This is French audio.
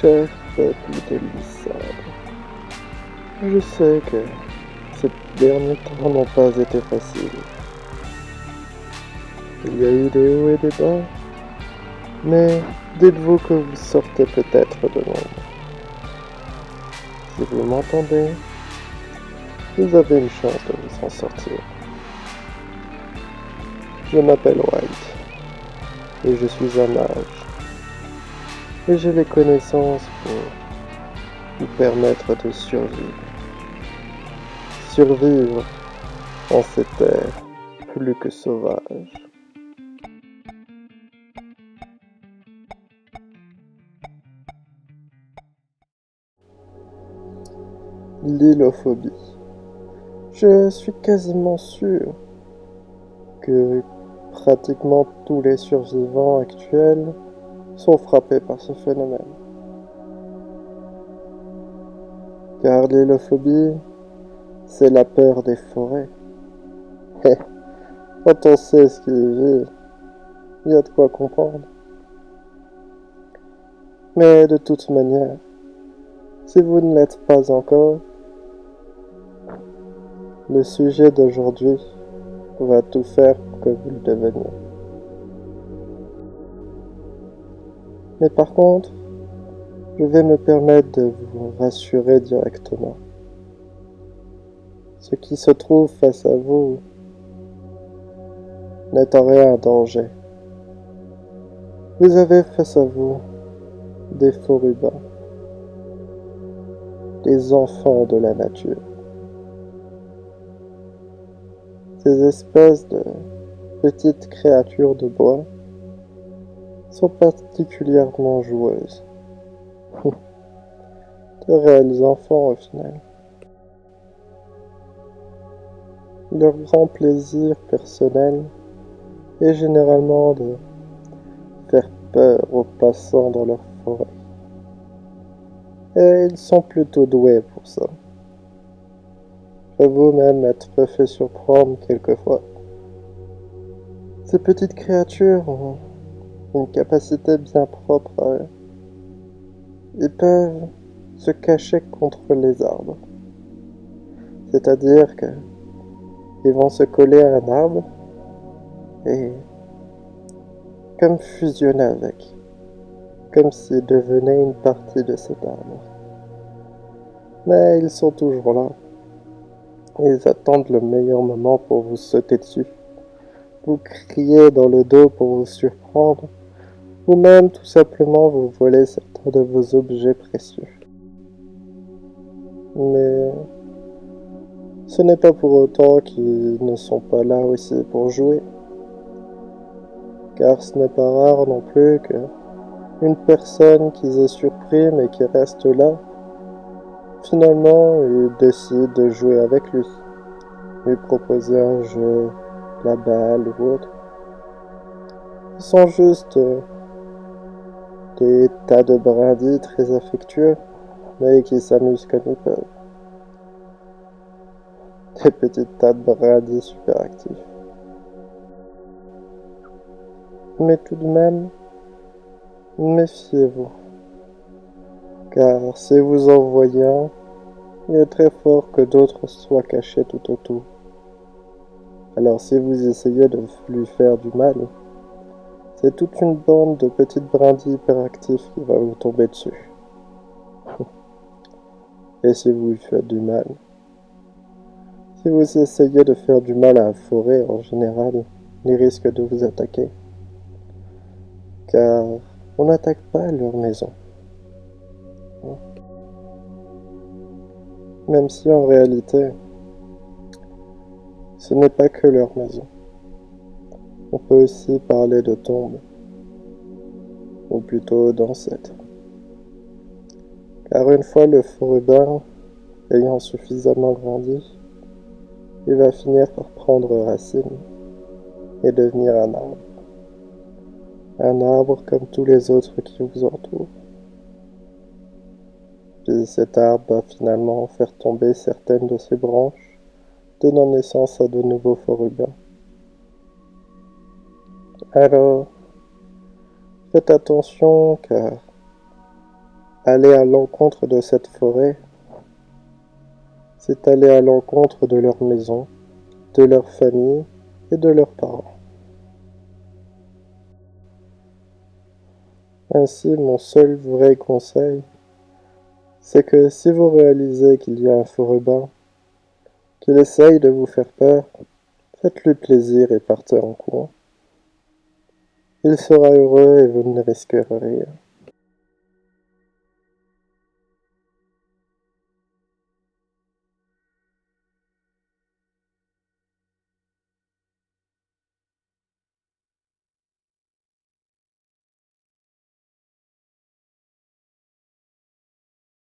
Cher peuple de Lissabre, je sais que ces derniers temps n'ont pas été faciles. Il y a eu des hauts et des bas, mais dites-vous que vous sortez peut-être de l'ombre. Si vous m'entendez, vous avez une chance de vous en sortir. Je m'appelle White, et je suis un mage, et j'ai les connaissances pour vous permettre de survivre. Survivre en ces terres plus que sauvages. L'hylophobie. Je suis quasiment sûr que pratiquement tous les survivants actuels sont frappés par ce phénomène. Car l'hylophobie, c'est la peur des forêts. Et quand on sait ce qui y vit, il y a de quoi comprendre. Mais de toute manière, si vous ne l'êtes pas encore, le sujet d'aujourd'hui va tout faire pour que vous le deveniez. Mais par contre, je vais me permettre de vous rassurer directement. Ce qui se trouve face à vous n'est en rien un danger. Vous avez face à vous des forubins, des enfants de la nature. Ces espèces de petites créatures de bois sont particulièrement joueuses. De réels enfants au final. Leur grand plaisir personnel est généralement de faire peur aux passants dans leur forêt. Et ils sont plutôt doués pour ça. J'avoue même m'être fait surprendre quelquefois. Ces petites créatures ont une capacité bien propre à eux. Ils peuvent se cacher contre les arbres. C'est-à-dire que ils vont se coller à un arbre et comme fusionner avec, comme s'ils devenaient une partie de cet arbre. Mais ils sont toujours là. Ils attendent le meilleur moment pour vous sauter dessus, vous crier dans le dos pour vous surprendre, ou même tout simplement vous voler certains de vos objets précieux. Mais ce n'est pas pour autant qu'ils ne sont pas là aussi pour jouer, car ce n'est pas rare non plus que une personne qu'ils aient surpris mais qui reste là, finalement il décide de jouer avec lui, lui proposer un jeu, la balle ou autre. Ils sont juste des tas de brindilles très affectueux, mais qui s'amusent comme ils peuvent. Des petites tas de brindilles super actifs. Mais tout de même, méfiez-vous, car si vous en voyez un, il est très fort que d'autres soient cachés tout autour. Alors si vous essayez de lui faire du mal, c'est toute une bande de petites brindilles hyperactives qui va vous tomber dessus. Et si vous lui faites du mal, si vous essayez de faire du mal à la forêt en général, ils risquent de vous attaquer. Car on n'attaque pas leur maison. Même si en réalité, ce n'est pas que leur maison. On peut aussi parler de tombe, ou plutôt d'ancêtre. Car une fois le forubin ayant suffisamment grandi, il va finir par prendre racine et devenir un arbre. Un arbre comme tous les autres qui vous entourent. Puis cet arbre va finalement faire tomber certaines de ses branches, donnant naissance à de nouveaux forubins. Alors, faites attention car aller à l'encontre de cette forêt, c'est aller à l'encontre de leur maison, de leur famille et de leurs parents. Ainsi, mon seul vrai conseil, c'est que si vous réalisez qu'il y a un faux Robin, qu'il essaye de vous faire peur, faites-lui plaisir et partez en courant. Il sera heureux et vous ne risquerez rien.